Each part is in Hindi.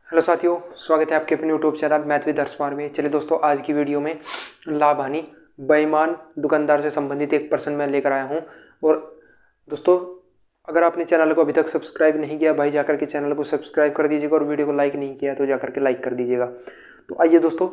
हेलो साथियों, स्वागत है आपके अपने यूट्यूब चैनल मैथ विद हर्षवार में। चलिए दोस्तों, आज की वीडियो में लाभ हानि बेईमान दुकानदार से संबंधित एक प्रश्न मैं लेकर आया हूं। और दोस्तों, अगर आपने चैनल को अभी तक सब्सक्राइब नहीं किया, भाई जाकर के चैनल को सब्सक्राइब कर दीजिएगा, और वीडियो को लाइक नहीं किया तो जाकर के लाइक कर दीजिएगा। तो आइए दोस्तों,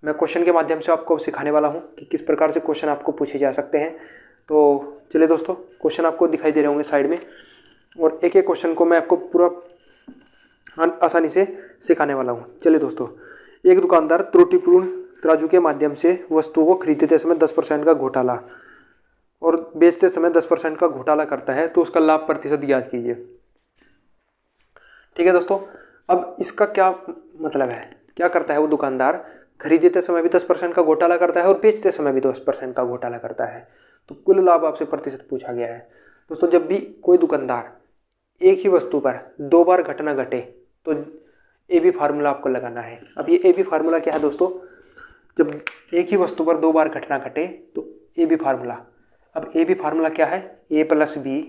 मैं क्वेश्चन के माध्यम से आपको सिखाने वाला हूँ कि किस प्रकार से क्वेश्चन आपको पूछे जा सकते हैं। तो चलिए दोस्तों, क्वेश्चन आपको दिखाई दे रहे होंगे साइड में, और एक एक क्वेश्चन को मैं आपको पूरा आसानी से सिखाने वाला हूँ। चलिए दोस्तों, एक दुकानदार त्रुटिपूर्ण तराजू के माध्यम से वस्तुओं को खरीदते समय 10% का घोटाला और बेचते समय 10% का घोटाला करता है, तो उसका लाभ प्रतिशत ज्ञात कीजिए। ठीक है दोस्तों, अब इसका क्या मतलब है, क्या करता है वो दुकानदार? खरीदते समय भी 10% का घोटाला करता है और बेचते समय भी 10% का घोटाला करता है। तो कुल लाभ आपसे प्रतिशत पूछा गया है। दोस्तों, जब भी कोई दुकानदार एक ही वस्तु पर दो बार घटना घटे तो ए बी फार्मूला आपको लगाना है। अब ये ए बी फार्मूला क्या है दोस्तों? जब एक ही वस्तु पर दो बार घटना घटे तो ए बी फार्मूला। अब ए बी फार्मूला क्या है? ए प्लस बी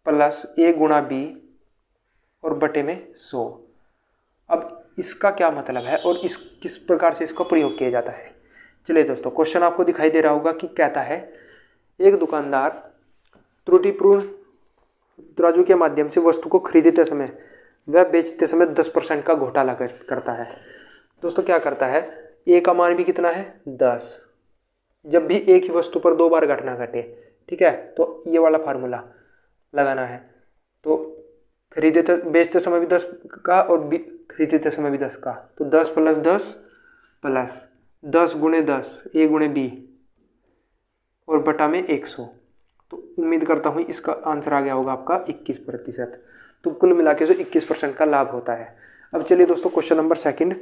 प्लस ए गुणा बी और बटे में 100। अब इसका क्या मतलब है और इस किस प्रकार से इसका प्रयोग किया जाता है? चलिए दोस्तों, क्वेश्चन आपको दिखाई दे रहा होगा कि कहता है एक दुकानदार त्रुटिपूर्ण तराजू के माध्यम से वस्तु को खरीदते समय वह बेचते समय 10% का घोटाला करता है। दोस्तों, क्या करता है? ए का मान भी कितना है? 10। जब भी एक ही वस्तु पर दो बार घटना घटे, ठीक है, तो ये वाला फार्मूला लगाना है। तो खरीदते बेचते समय भी 10 का और खरीदते समय भी 10 का, तो 10 प्लस 10 प्लस 10 गुणे 10 ए गुणे बी और बटा में 100। तो उम्मीद करता हूँ इसका आंसर आ गया होगा आपका 21%। तो कुल मिला के जो 21% का लाभ होता है। अब चलिए दोस्तों, क्वेश्चन नंबर सेकंड,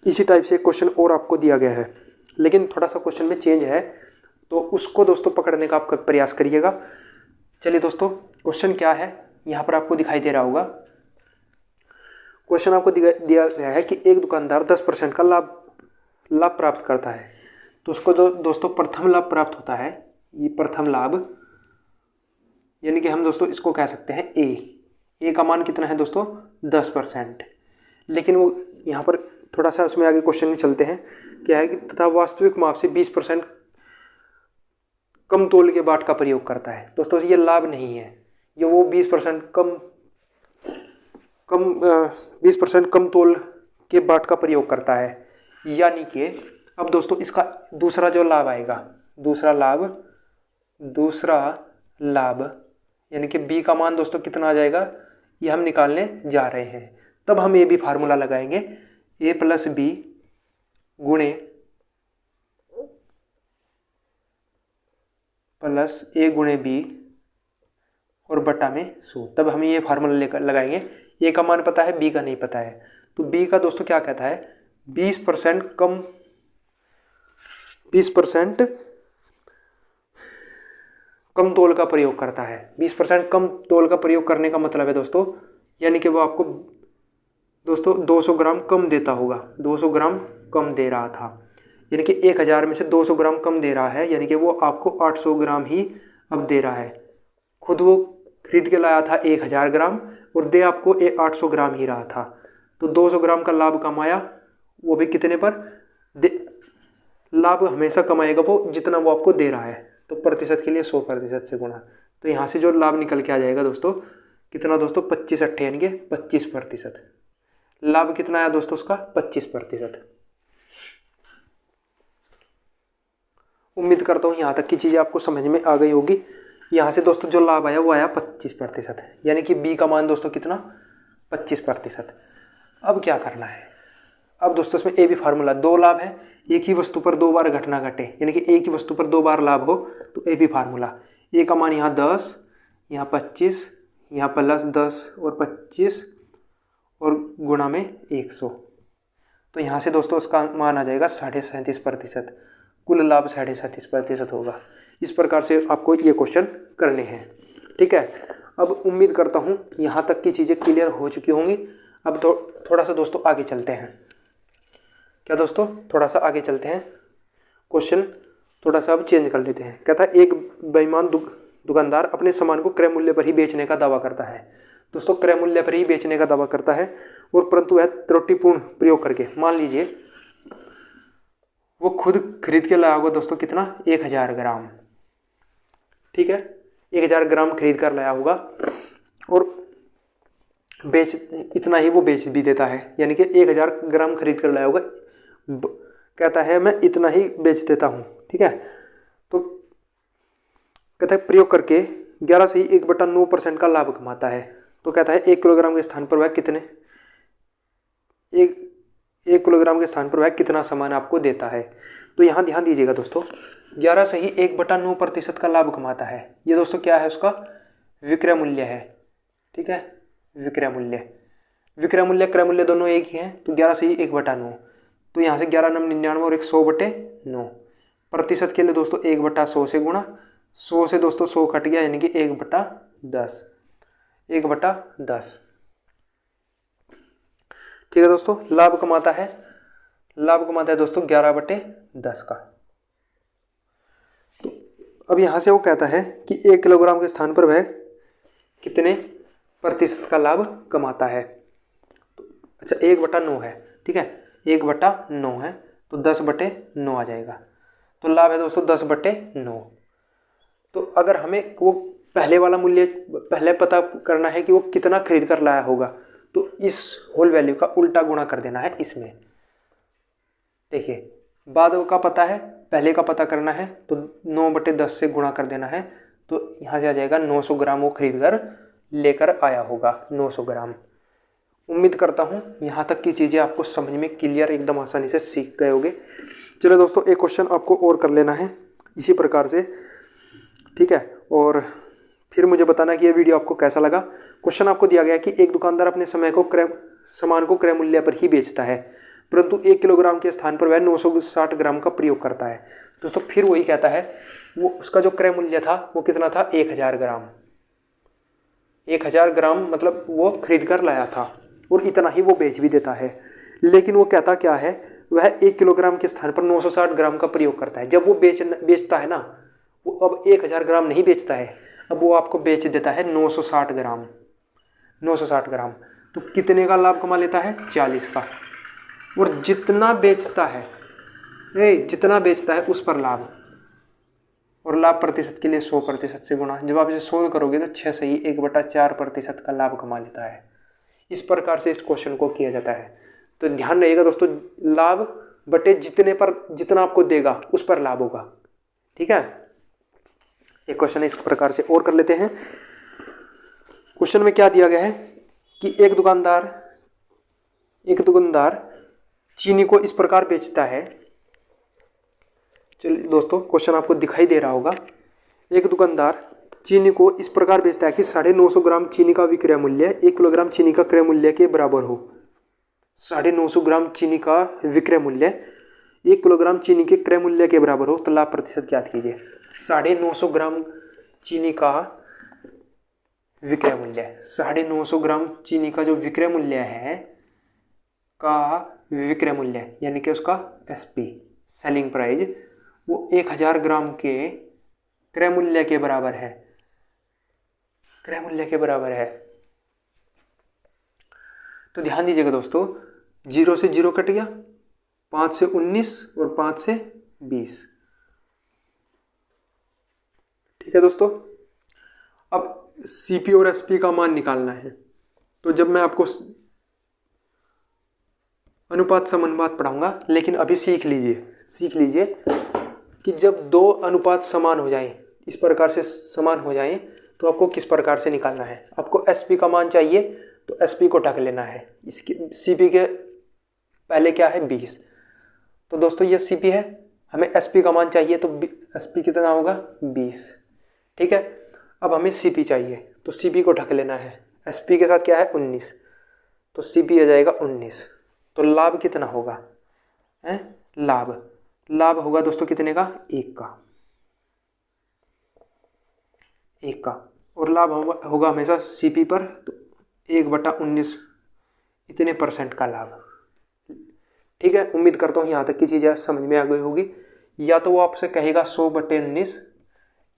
इसी टाइप से एक क्वेश्चन और आपको दिया गया है, लेकिन थोड़ा सा क्वेश्चन में चेंज है, तो उसको दोस्तों पकड़ने का आप प्रयास करिएगा। चलिए दोस्तों, क्वेश्चन क्या है यहाँ पर आपको दिखाई दे रहा होगा। क्वेश्चन आपको दिया गया है कि एक दुकानदार 10% का लाभ प्राप्त करता है। तो उसको दोस्तों प्रथम लाभ प्राप्त होता है। ये प्रथम लाभ, यानी कि हम दोस्तों इसको कह सकते हैं ए का मान कितना है दोस्तों? 10%। लेकिन वो यहाँ पर थोड़ा सा उसमें आगे क्वेश्चन में चलते हैं, क्या है कि तथा वास्तविक माप से 20% कम तोल के बाट का प्रयोग करता है। दोस्तों, ये लाभ नहीं है, ये वो 20% कम तोल के बाट का प्रयोग करता है। यानी कि अब दोस्तों इसका दूसरा जो लाभ आएगा, दूसरा लाभ यानी कि बी का मान दोस्तों कितना आ जाएगा, ये हम निकालने जा रहे हैं। तब हम ए बी फार्मूला लगाएंगे, ए प्लस बी गुणे प्लस ए गुणे बी और बटा में 100। तब हम ये फार्मूला लेकर लगाएंगे। ए का मान पता है, बी का नहीं पता है। तो बी का दोस्तों क्या कहता है? 20% कम तोल का प्रयोग करता है। 20% कम तोल का प्रयोग करने का मतलब है दोस्तों, यानी कि वो आपको दोस्तों 200 ग्राम कम देता होगा, 200 ग्राम कम दे रहा था, यानी कि 1000 में से 200 ग्राम कम दे रहा है, यानी कि वो आपको 800 ग्राम ही अब दे रहा है। खुद वो खरीद के लाया था 1000 ग्राम और दे आपको 800 ग्राम ही रहा था। तो 200 ग्राम का लाभ कमाया, वो भी कितने पर? लाभ हमेशा कमाएगा वो जितना वो आपको दे रहा है। तो प्रतिशत के लिए 100% से गुणा। तो यहाँ से जो लाभ निकल के आ जाएगा दोस्तों, कितना दोस्तों? 25 8 यानी कि 25%। लाभ कितना आया दोस्तों उसका? 25%। उम्मीद करता हूँ यहाँ तक की चीज़ें आपको समझ में आ गई होगी। यहाँ से दोस्तों जो लाभ आया वो आया 25%, यानी कि बी का मान दोस्तों कितना? 25%। अब क्या करना है? अब दोस्तों इसमें ए बी फार्मूला, दो लाभ है, एक ही वस्तु पर दो बार घटना घटे, यानी कि एक ही वस्तु पर दो बार लाभ हो, तो ए बी फार्मूला। ए का मान यहाँ 10, यहाँ 25, यहाँ प्लस 10 और 25 और गुणा में 100। तो यहाँ से दोस्तों उसका मान आ जाएगा 37.5%। कुल लाभ 37.5% होगा। इस प्रकार से आपको ये क्वेश्चन करने हैं, ठीक है। अब उम्मीद करता हूँ यहाँ तक की चीज़ें क्लियर हो चुकी होंगी। अब थोड़ा सा दोस्तों आगे चलते हैं। क्या दोस्तों, थोड़ा सा आगे चलते हैं, क्वेश्चन थोड़ा सा अब चेंज कर लेते हैं। कहता है एक बेईमान दुकानदार अपने सामान को क्रय मूल्य पर ही बेचने का दावा करता है। दोस्तों क्रय मूल्य पर ही बेचने का दावा करता है, और परंतु वह त्रुटिपूर्ण प्रयोग करके, मान लीजिए वो खुद खरीद के लाया होगा दोस्तों कितना, 1000 ग्राम, ठीक है, 1000 ग्राम खरीद कर लाया होगा और बेच इतना ही वो बेच भी देता है, यानी कि 1000 ग्राम खरीद कर लाया होगा, कहता है मैं इतना ही बेच देता हूँ, ठीक है। तो कहता है प्रयोग करके 11 से ही 1/9% का लाभ कमाता है। तो कहता है 1 किलोग्राम के स्थान पर वह कितने, एक किलोग्राम के स्थान पर वह कितना सामान आपको देता है। तो यहाँ ध्यान दीजिएगा दोस्तों, 11 से ही 1/9% का लाभ कमाता है। ये दोस्तों क्या है, उसका विक्रय मूल्य है, ठीक है, विक्रय मूल्य। विक्रय मूल्य क्रय मूल्य दोनों एक ही हैं, तो 11 से ही 1/9, तो यहाँ से 11 9 99 और 100/9। प्रतिशत के लिए दोस्तों 1/100 से गुणा, 100 से दोस्तों 100 कट गया, यानी कि 1/10, 1/10, ठीक है दोस्तों। लाभ कमाता है दोस्तों 11/10 का। तो अब यहाँ से वो कहता है कि 1 किलोग्राम के स्थान पर वह कितने प्रतिशत का लाभ कमाता है। तो अच्छा 1/9 है, ठीक है, 1/9 है, तो 10/9 आ जाएगा। तो लाभ है दोस्तों 10/9। तो अगर हमें वो पहले वाला मूल्य पहले पता करना है कि वो कितना खरीद कर लाया होगा, तो इस होल वैल्यू का उल्टा गुणा कर देना है इसमें। देखिए बाद का पता है, पहले का पता करना है, तो 9/10 से गुणा कर देना है, तो यहाँ से आ जाएगा 900 ग्राम वो खरीद कर लेकर आया होगा, 900 ग्राम। उम्मीद करता हूँ यहाँ तक की चीज़ें आपको समझ में क्लियर, एकदम आसानी से सीख गए होंगे। चलो दोस्तों एक क्वेश्चन आपको और कर लेना है इसी प्रकार से, ठीक है, और फिर मुझे बताना कि ये वीडियो आपको कैसा लगा। क्वेश्चन आपको दिया गया कि एक दुकानदार अपने सामान को क्रय मूल्य पर ही बेचता है, परंतु 1 किलोग्राम के स्थान पर वह 960 ग्राम का प्रयोग करता है। दोस्तों फिर वही कहता है, वो उसका जो क्रय मूल्य था वो कितना था, 1000 ग्राम, 1000 ग्राम मतलब वो खरीद कर लाया था, और इतना ही वो बेच भी देता है। लेकिन वो कहता क्या है, वह 1 किलोग्राम के स्थान पर 960 ग्राम का प्रयोग करता है। जब वो बेचता है ना, वो अब 1000 ग्राम नहीं बेचता है, अब वो आपको बेच देता है 960 ग्राम, 960 ग्राम। तो कितने का लाभ कमा लेता है, 40 का। और जितना बेचता है उस पर लाभ, और लाभ प्रतिशत के लिए 100% से गुणा। जब आप इसे 100 करोगे तो 6 से ही 1/4% का लाभ कमा लेता है। इस प्रकार से इस क्वेश्चन को किया जाता है। तो ध्यान रहिएगा दोस्तों, लाभ बटे जितना आपको देगा उस पर लाभ होगा, ठीक है। एक क्वेश्चन इस प्रकार से और कर लेते हैं। क्वेश्चन में क्या दिया गया है कि एक दुकानदार चीनी को इस प्रकार बेचता है। चलिए दोस्तों क्वेश्चन आपको दिखाई दे रहा होगा। एक दुकानदार चीनी को इस प्रकार बेचता है कि 950 ग्राम चीनी का विक्रय मूल्य 1 किलोग्राम चीनी का क्रय मूल्य के बराबर हो। 950 ग्राम चीनी का विक्रय मूल्य 1 किलोग्राम चीनी के क्रय मूल्य के बराबर हो, तो लाभ प्रतिशत ज्ञात कीजिए। 950 ग्राम चीनी का विक्रय मूल्य, 950 ग्राम चीनी का जो विक्रय मूल्य है यानी कि उसका SP सेलिंग प्राइस, वो 1000 ग्राम के क्रय मूल्य के बराबर है, तो ध्यान दीजिएगा दोस्तों, 0 से 0 कट गया, 5 से 19 और 5 से 20, ठीक है दोस्तों। अब CP और SP का मान निकालना है। तो जब मैं आपको अनुपात समानुपात पढ़ाऊंगा, लेकिन अभी सीख लीजिए कि जब दो अनुपात समान हो जाएं, इस प्रकार से समान हो जाएं, तो आपको किस प्रकार से निकालना है। आपको SP का मान चाहिए तो SP को ढक लेना है। इसके CP के पहले क्या है, 20। तो दोस्तों ये CP है, हमें SP का मान चाहिए, तो SP कितना होगा, 20, ठीक है। अब हमें CP चाहिए, तो CP को ढक लेना है। SP के साथ क्या है, 19, तो CP आ जाएगा 19। तो लाभ कितना होगा, लाभ होगा दोस्तों कितने का, 1 का, और लाभ होगा हमेशा CP पर, तो 1/19 इतने % का लाभ, ठीक है। उम्मीद करता हूँ यहाँ तक की चीज़ें समझ में आ गई होगी। या तो वो आपसे कहेगा 100/19,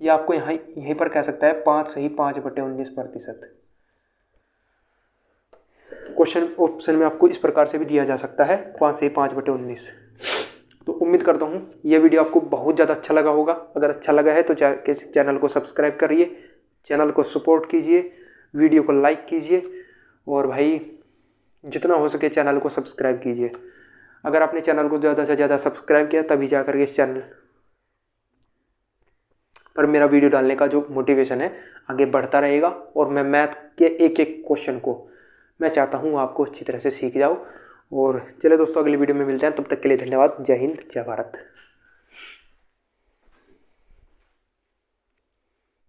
या आपको यहीं पर कह सकता है 5 से ही 5/19%। क्वेश्चन ऑप्शन में आपको इस प्रकार से भी दिया जा सकता है 5 से 5/19। तो उम्मीद करता हूँ ये वीडियो आपको बहुत ज़्यादा अच्छा लगा होगा। अगर अच्छा लगा है तो चैनल को सब्सक्राइब करिए, चैनल को सपोर्ट कीजिए, वीडियो को लाइक कीजिए और भाई जितना हो सके चैनल को सब्सक्राइब कीजिए। अगर आपने चैनल को ज़्यादा से ज़्यादा सब्सक्राइब किया तभी जा करके इस चैनल पर मेरा वीडियो डालने का जो मोटिवेशन है आगे बढ़ता रहेगा और मैं मैथ के एक एक क्वेश्चन को मैं चाहता हूँ आपको अच्छी तरह से सीख जाओ। और चले दोस्तों, अगली वीडियो में मिलते हैं, तब तक के लिए धन्यवाद। जय हिंद, जय भारत।